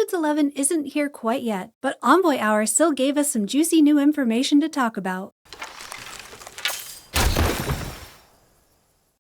Preludes 11 isn't here quite yet, but Envoy Hour still gave us some juicy new information to talk about.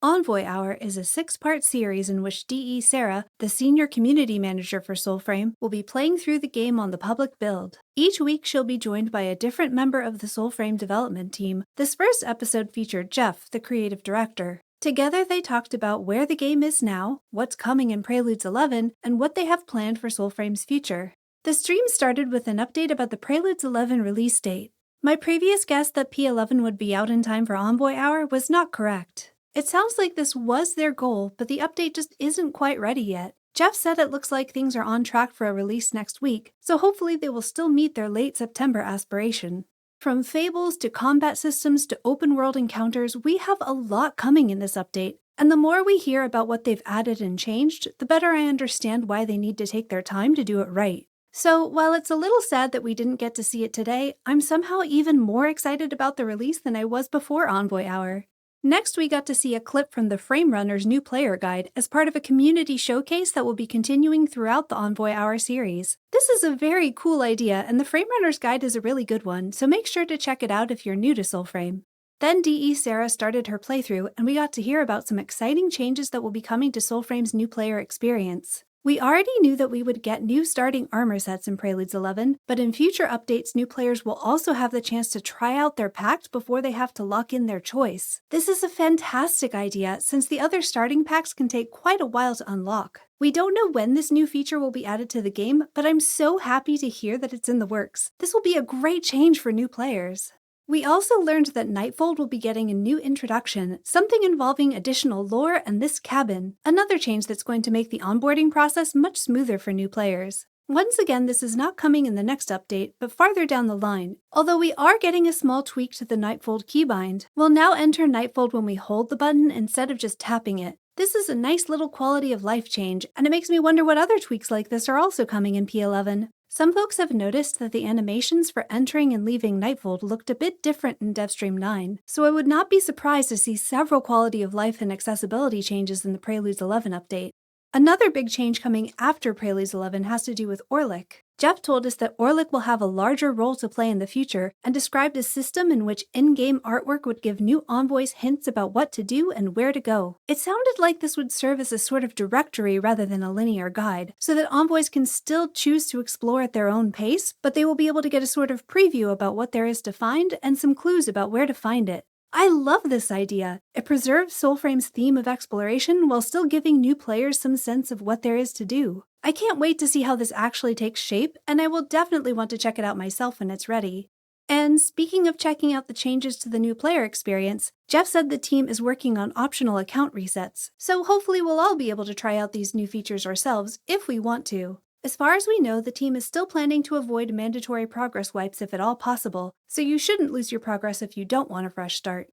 Envoy Hour is a 6-part series in which D.E. Sarah, the senior community manager for Soulframe, will be playing through the game on the public build. Each week she'll be joined by a different member of the Soulframe development team. This first episode featured Jeff, the creative director. Together they talked about where the game is now, what's coming in Preludes 11, and what they have planned for Soulframe's future. The stream started with an update about the Preludes 11 release date. My previous guess that P11 would be out in time for Envoy Hour was not correct. It sounds like this was their goal, but the update just isn't quite ready yet. Jeff said it looks like things are on track for a release next week, so hopefully they will still meet their late September aspiration. From fables to combat systems to open-world encounters, we have a lot coming in this update, and the more we hear about what they've added and changed, the better I understand why they need to take their time to do it right. So, while it's a little sad that we didn't get to see it today, I'm somehow even more excited about the release than I was before Envoy Hour. Next, we got to see a clip from the Frame Runner's new player guide as part of a community showcase that will be continuing throughout the Envoy Hour series. This is a very cool idea, and the Frame Runner's guide is a really good one, so make sure to check it out if you're new to Soulframe. Then D.E. Sarah started her playthrough, and we got to hear about some exciting changes that will be coming to Soulframe's new player experience. We already knew that we would get new starting armor sets in Preludes 11, but in future updates, new players will also have the chance to try out their pact before they have to lock in their choice. This is a fantastic idea, since the other starting packs can take quite a while to unlock. We don't know when this new feature will be added to the game, but I'm so happy to hear that it's in the works. This will be a great change for new players. We also learned that Nightfold will be getting a new introduction, something involving additional lore and this cabin, another change that's going to make the onboarding process much smoother for new players. Once again, this is not coming in the next update, but farther down the line. Although we are getting a small tweak to the Nightfold keybind, we'll now enter Nightfold when we hold the button instead of just tapping it. This is a nice little quality of life change, and it makes me wonder what other tweaks like this are also coming in P11. Some folks have noticed that the animations for entering and leaving Nightfold looked a bit different in DevStream 9, so I would not be surprised to see several quality of life and accessibility changes in the Preludes 11 update. Another big change coming after Preludes 11 has to do with Orlick. Jeff told us that Orlick will have a larger role to play in the future and described a system in which in-game artwork would give new envoys hints about what to do and where to go. It sounded like this would serve as a sort of directory rather than a linear guide, so that envoys can still choose to explore at their own pace, but they will be able to get a sort of preview about what there is to find and some clues about where to find it. I love this idea. It preserves Soulframe's theme of exploration while still giving new players some sense of what there is to do. I can't wait to see how this actually takes shape, and I will definitely want to check it out myself when it's ready. And speaking of checking out the changes to the new player experience, Jeff said the team is working on optional account resets, so hopefully we'll all be able to try out these new features ourselves if we want to. As far as we know, the team is still planning to avoid mandatory progress wipes if at all possible, so you shouldn't lose your progress if you don't want a fresh start.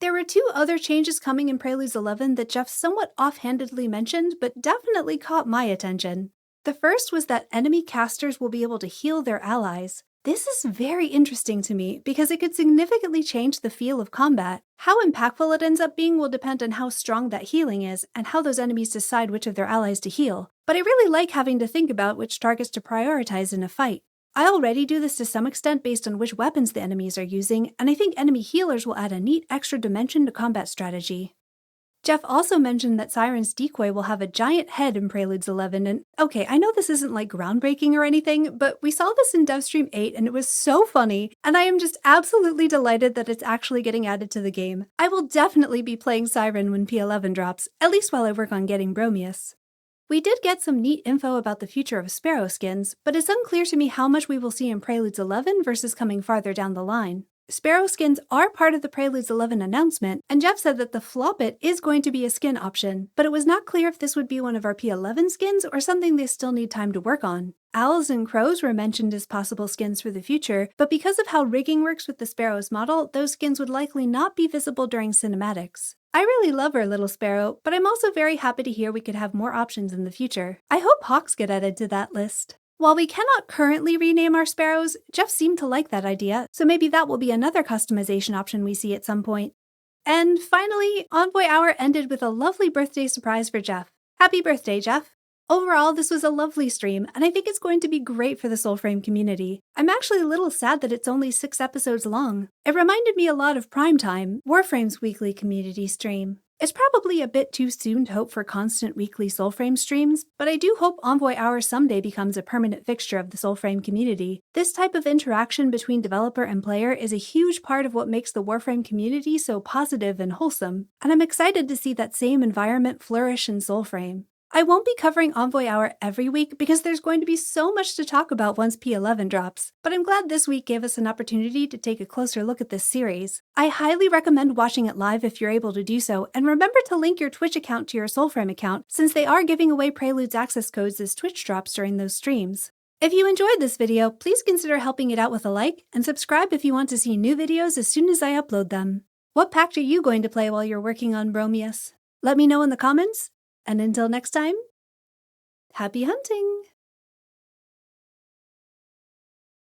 There were 2 other changes coming in Preludes 11 that Jeff somewhat offhandedly mentioned, but definitely caught my attention. The first was that enemy casters will be able to heal their allies. This is very interesting to me because it could significantly change the feel of combat. How impactful it ends up being will depend on how strong that healing is and how those enemies decide which of their allies to heal, but I really like having to think about which targets to prioritize in a fight. I already do this to some extent based on which weapons the enemies are using, and I think enemy healers will add a neat extra dimension to combat strategy. Jeff also mentioned that Siren's decoy will have a giant head in Preludes 11, and okay, I know this isn't like groundbreaking or anything, but we saw this in DevStream 8 and it was so funny, and I am just absolutely delighted that it's actually getting added to the game. I will definitely be playing Siren when P11 drops, at least while I work on getting Bromius. We did get some neat info about the future of Sparrow skins, but it's unclear to me how much we will see in Preludes 11 versus coming farther down the line. Sparrow skins are part of the Preludes 11 announcement, and Jeff said that the Floppet is going to be a skin option, but it was not clear if this would be one of our P11 skins or something they still need time to work on. Owls and crows were mentioned as possible skins for the future, but because of how rigging works with the Sparrow's model, those skins would likely not be visible during cinematics. I really love our little sparrow, but I'm also very happy to hear we could have more options in the future. I hope hawks get added to that list. While we cannot currently rename our sparrows, Jeff seemed to like that idea, so maybe that will be another customization option we see at some point. And finally, Envoy Hour ended with a lovely birthday surprise for Jeff. Happy birthday, Jeff! Overall, this was a lovely stream, and I think it's going to be great for the Soulframe community. I'm actually a little sad that it's only 6 episodes long. It reminded me a lot of Primetime, Warframe's weekly community stream. It's probably a bit too soon to hope for constant weekly Soulframe streams, but I do hope Envoy Hour someday becomes a permanent fixture of the Soulframe community. This type of interaction between developer and player is a huge part of what makes the Warframe community so positive and wholesome, and I'm excited to see that same environment flourish in Soulframe. I won't be covering Envoy Hour every week because there's going to be so much to talk about once P11 drops, but I'm glad this week gave us an opportunity to take a closer look at this series. I highly recommend watching it live if you're able to do so, and remember to link your Twitch account to your Soulframe account since they are giving away Preludes access codes as Twitch drops during those streams. If you enjoyed this video, please consider helping it out with a like, and subscribe if you want to see new videos as soon as I upload them. What pact are you going to play while you're working on Bromius? Let me know in the comments. And until next time, happy hunting!